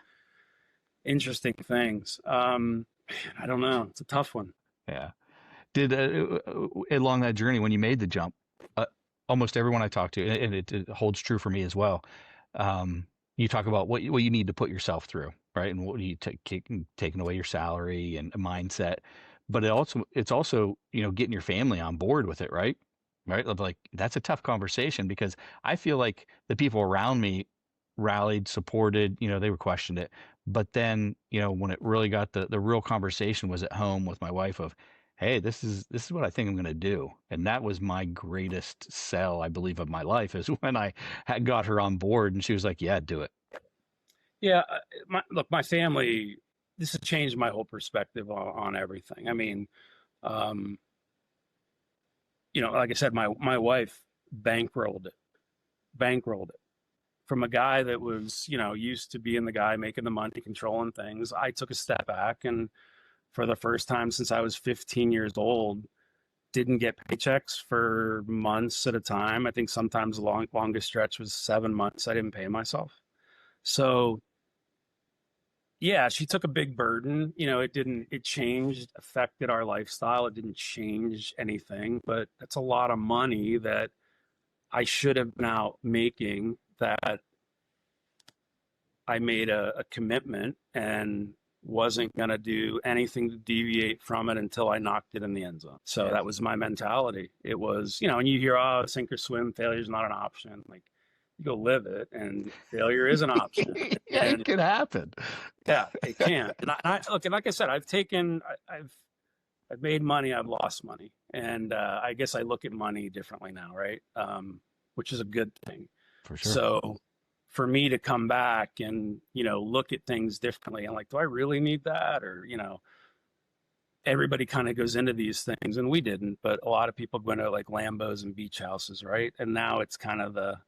interesting things. I don't know. It's a tough one. Yeah. Did along that journey, when you made the jump, almost everyone I talked to, and it holds true for me as well, you talk about what you need to put yourself through, right? And what you taking away your salary and a mindset, but it's also getting your family on board with it, right? right? Like that's a tough conversation because I feel like the people around me rallied, supported, they were questioned it. But then, when it really got the real conversation was at home with my wife of, hey, this is what I think I'm going to do. And that was my greatest sell, I believe, of my life is when I had got her on board and she was like, yeah, do it. Yeah, my family. This has changed my whole perspective on everything. I mean, um, like I said, my wife bankrolled it, bankrolled it from a guy that was, used to being the guy making the money, controlling things. I took a step back, and for the first time since I was 15 years old, didn't get paychecks for months at a time. I think sometimes the longest stretch was 7 months. I didn't pay myself. So yeah, she took a big burden. It changed, affected our lifestyle. It didn't change anything, but that's a lot of money that I should have been out making, that I made a commitment and wasn't going to do anything to deviate from it until I knocked it in the end zone. So that was my mentality. It was, and you hear, oh, sink or swim, failure is not an option. Like, you go live it, and failure is an option. Yeah, And it could happen. yeah, it can. And I look, and like I said, I've made money, I've lost money, and I guess I look at money differently now, right? Which is a good thing. For sure. So for me to come back and look at things differently, I'm like, do I really need that? Or everybody kind of goes into these things, and we didn't, but a lot of people go into like Lambos and beach houses, right? And now it's kind of the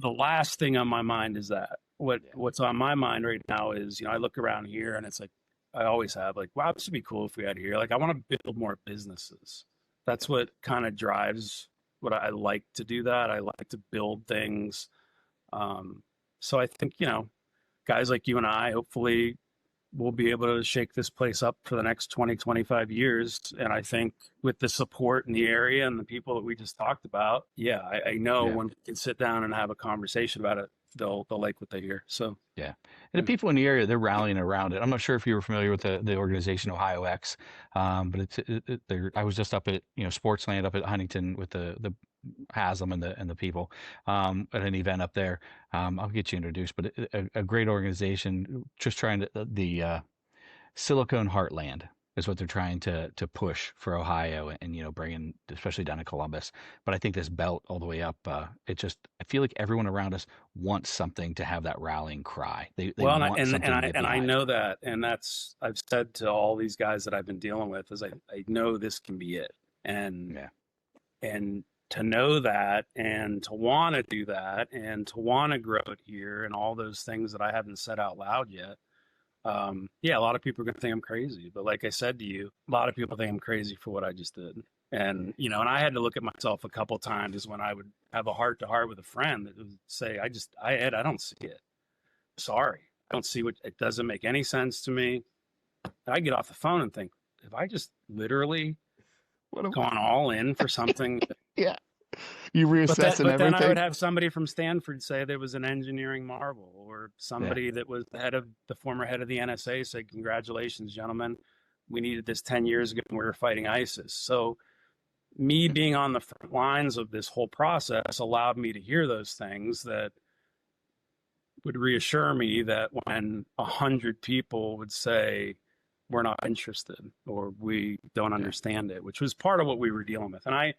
last thing on my mind is that. What's on my mind right now is, I look around here and it's like, I always have, like, wow, this would be cool if we had here. Like, I want to build more businesses. That's what kind of drives what I like to do. That I like to build things. So I think, guys like you and I, hopefully we'll be able to shake this place up for the next 20, 25 years. And I think with the support in the area and the people that we just talked about, yeah, I know when we can sit down and have a conversation about it, they'll like what they hear. So yeah, and the people in the area, they're rallying around it. I'm not sure if you were familiar with the organization Ohio X, but I was just up at Sportsland up at Huntington with the Haslam and the people at an event up there. I'll get you introduced, but a great organization, just trying to the Silicon Heartland is what they're trying to push for Ohio and bring in, especially down in Columbus. But I think this belt all the way up, I feel like everyone around us wants something to have that rallying cry. They well, want something to get and I behind. know that, and that's, I've said to all these guys that I've been dealing with, is I know this can be it, and to know that, and to want to do that, and to want to grow it here, and all those things that I haven't said out loud yet. Yeah, a lot of people are going to think I'm crazy, but like I said to you, a lot of people think I'm crazy for what I just did. And, and I had to look at myself a couple of times when I would have a heart to heart with a friend that would say, Ed, I don't see it. Sorry. I don't see it doesn't make any sense to me. And I get off the phone and think, have I just literally gone all in for something? Yeah. You reassessing but then I everything. would have somebody from Stanford say there was an engineering marvel, or somebody that was the former head of the NSA say, congratulations, gentlemen. We needed this 10 years ago when we were fighting ISIS. So me being on the front lines of this whole process allowed me to hear those things that would reassure me that when 100 people would say, we're not interested, or we don't understand it, which was part of what we were dealing with. And I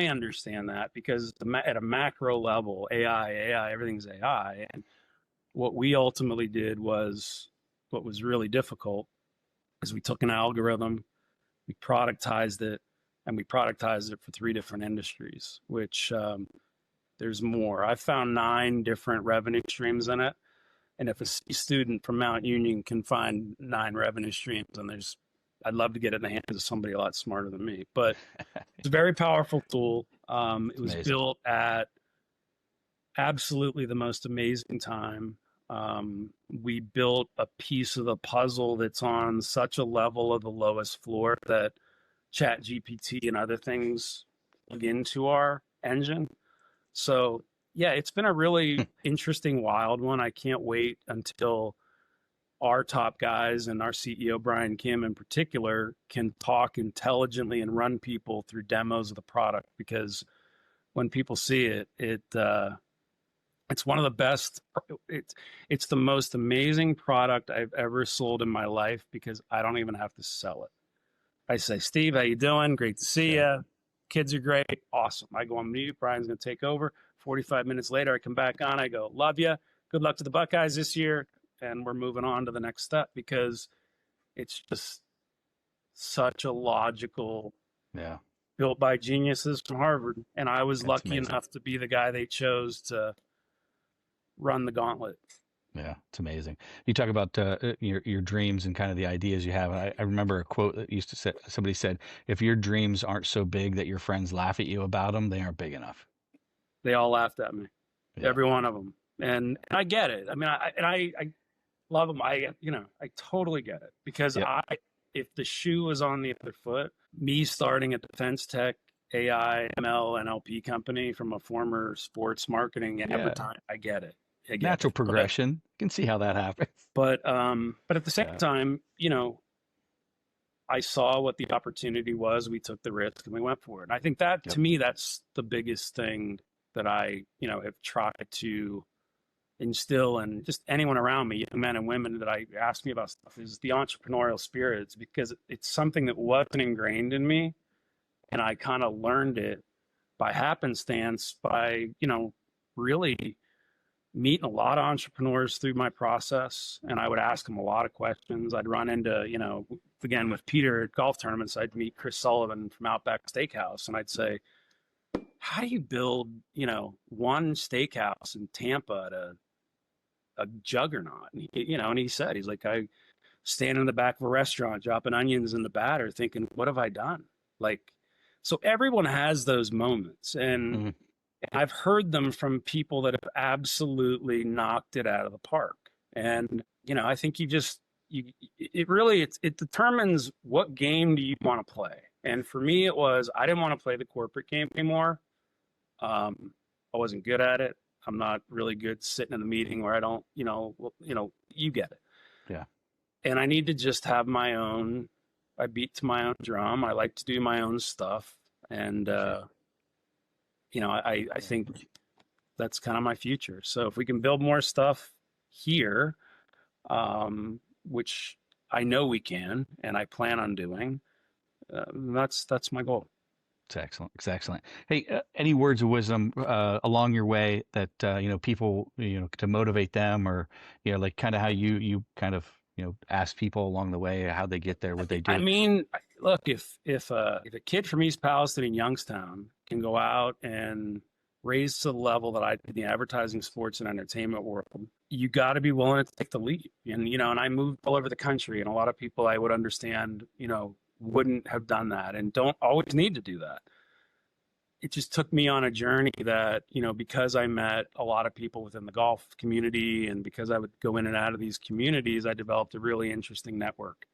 understand that, because at a macro level, AI, everything's AI. And what we ultimately did was, what was really difficult, is we took an algorithm, we productized it, and we productized it for 3 different industries, which there's more. I found 9 different revenue streams in it. And if a student from Mount Union can find 9 revenue streams, and I'd love to get it in the hands of somebody a lot smarter than me. But it's a very powerful tool. It was built at absolutely the most amazing time. We built a piece of the puzzle that's on such a level of the lowest floor that ChatGPT and other things plug into our engine. So yeah, it's been a really interesting, wild one. I can't wait until our top guys and our CEO, Brian Kim in particular, can talk intelligently and run people through demos of the product, because when people see it, it's one of the best. It's the most amazing product I've ever sold in my life, because I don't even have to sell it. I say, Steve, how you doing? Great to see you. Kids are great. Awesome. I go on mute. Brian's going to take over. 45 minutes later, I come back on. I go, love you. Good luck to the Buckeyes this year. And we're moving on to the next step, because it's just such a logical, built by geniuses from Harvard. And I was lucky enough to be the guy they chose to run the gauntlet. Yeah, it's amazing. You talk about your dreams and kind of the ideas you have. I remember a quote that used to say, somebody said, if your dreams aren't so big that your friends laugh at you about them, they aren't big enough. They all laughed at me, every one of them. And I get it. I mean, I love them. I totally get it, because if the shoe was on the other foot, me starting a defense tech, AI, ML, NLP company from a former sports marketing and advertising, I get it. Natural progression. You can see how that happens. But at the same time, I saw what the opportunity was. We took the risk and we went for it. And I think that to me, that's the biggest thing that I, have tried to instill in just anyone around me, young men and women that I ask me about stuff, is the entrepreneurial spirit. It's because it's something that wasn't ingrained in me. And I kind of learned it by happenstance, by, really meeting a lot of entrepreneurs through my process. And I would ask them a lot of questions. I'd run into, again, with Peter at golf tournaments, I'd meet Chris Sullivan from Outback Steakhouse. And I'd say, how do you build, one steakhouse in Tampa at a juggernaut? And he said, he's like, I stand in the back of a restaurant, dropping onions in the batter, thinking, what have I done? So everyone has those moments. And I've heard them from people that have absolutely knocked it out of the park. And, I think it determines what game do you want to play. And for me, it was, I didn't want to play the corporate game anymore. I wasn't good at it. I'm not really good sitting in the meeting where I don't, you get it. Yeah. And I need to just have my own, I beat to my own drum. I like to do my own stuff. And, I think that's kind of my future. So if we can build more stuff here, which I know we can, and I plan on doing, that's my goal. It's excellent. It's excellent. Hey, any words of wisdom along your way that people to motivate them, or like kind of how you kind of ask people along the way how they get there, what they do? I mean, look, if a kid from East Palestine in Youngstown can go out and raise to the level that I did in the advertising, sports, and entertainment world, you got to be willing to take the leap. And and I moved all over the country, and a lot of people I would understand, wouldn't have done that, and don't always need to do that. It just took me on a journey that, because I met a lot of people within the golf community, and because I would go in and out of these communities, I developed a really interesting network.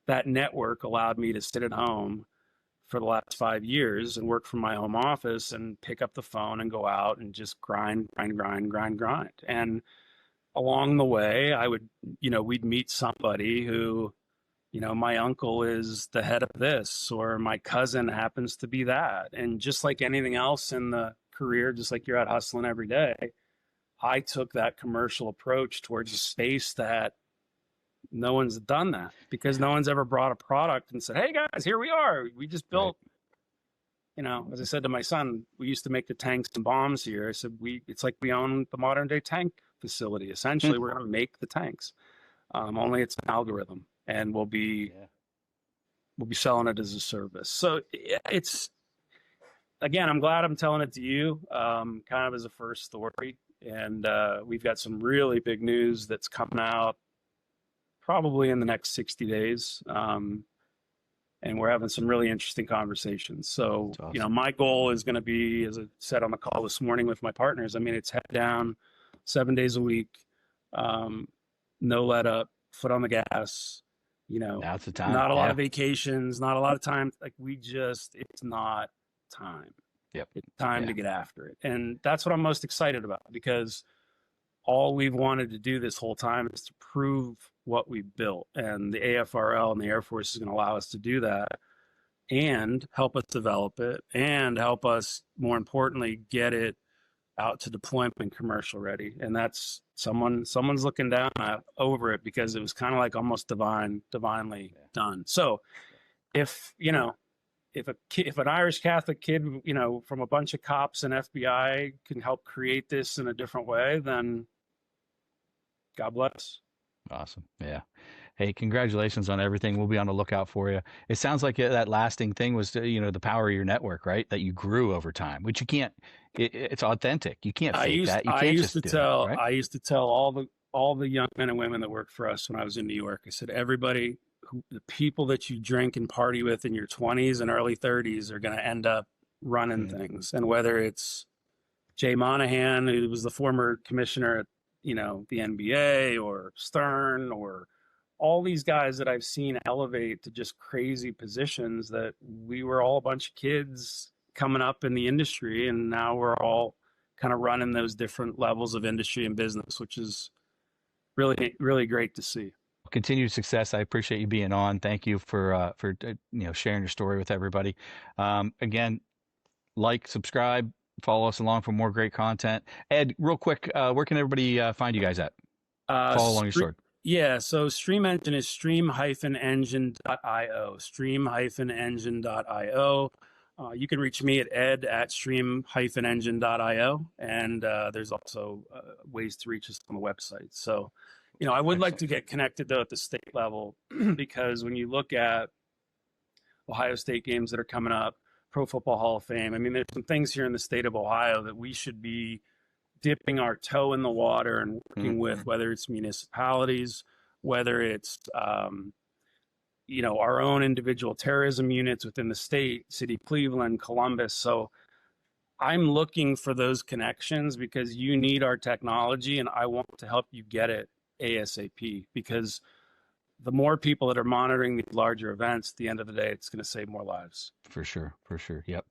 That network allowed me to sit at home for the last 5 years and work from my home office and pick up the phone and go out and just grind. And along the way, I would, we'd meet somebody who, my uncle is the head of this, or my cousin happens to be that. And just like anything else in the career, just like you're out hustling every day, I took that commercial approach towards a space that no one's done that, because no one's ever brought a product and said, hey guys, here we are. We just built, as I said to my son, we used to make the tanks and bombs here. I said, it's like we own the modern day tank facility. Essentially, we're going to make the tanks. Only it's an algorithm. And we'll be selling it as a service. So it's, again, I'm glad I'm telling it to you, kind of as a first story. And we've got some really big news that's coming out probably in the next 60 days. And we're having some really interesting conversations. So, awesome. My goal is going to be, as I said on the call this morning with my partners, I mean, it's head down 7 days a week, no let up, foot on the gas. That's the time. Not a lot of vacations, not a lot of time. It's not time. Yep. It's time to get after it. And that's what I'm most excited about, because all we've wanted to do this whole time is to prove what we built. And the AFRL and the Air Force is going to allow us to do that and help us develop it and help us, more importantly, get it out to deployment and commercial ready. And that's someone's looking down over it, because it was kind of like almost divinely done. So if, you know, if an Irish Catholic kid, you know, from a bunch of cops and FBI can help create this in a different way, then God bless. Awesome. Yeah. Hey, congratulations on everything. We'll be on the lookout for you. It sounds like that lasting thing was, you know, the power of your network, right? That you grew over time, which you can't. It's authentic. You can't fake that. You can't just do it, right? I used to tell all the young men and women that worked for us when I was in New York, I said, everybody, the people that you drink and party with in your 20s and early 30s are going to end up running things. And whether it's Jay Monahan, who was the former commissioner at, you know, the NBA, or Stern, or all these guys that I've seen elevate to just crazy positions, that we were all a bunch of kids coming up in the industry, and now we're all kind of running those different levels of industry and business, which is really, really great to see. Continued success. I appreciate you being on. Thank you for you know, sharing your story with everybody. Again, like, subscribe, follow us along for more great content. Ed, real quick, where can everybody find you guys at? Follow along your story. Yeah, so Stream Engine is stream-engine.io, stream-engine.io. You can reach me at ed@stream-engine.io, and there's also ways to reach us on the website. So, you know, I would like to get connected, though, at the state level, because when you look at Ohio State games that are coming up, Pro Football Hall of Fame, I mean, there's some things here in the state of Ohio that we should be dipping our toe in the water and working with, whether it's municipalities, whether it's, you know, our own individual terrorism units within the state, City of Cleveland, Columbus. So I'm looking for those connections, because you need our technology, and I want to help you get it ASAP, because the more people that are monitoring these larger events, at the end of the day, it's going to save more lives. For sure. For sure. Yep.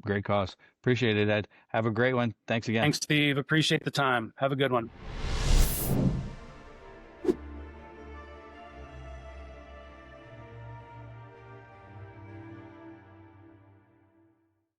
Great cause. Appreciate it, Ed. Have a great one. Thanks again. Thanks, Steve. Appreciate the time. Have a good one.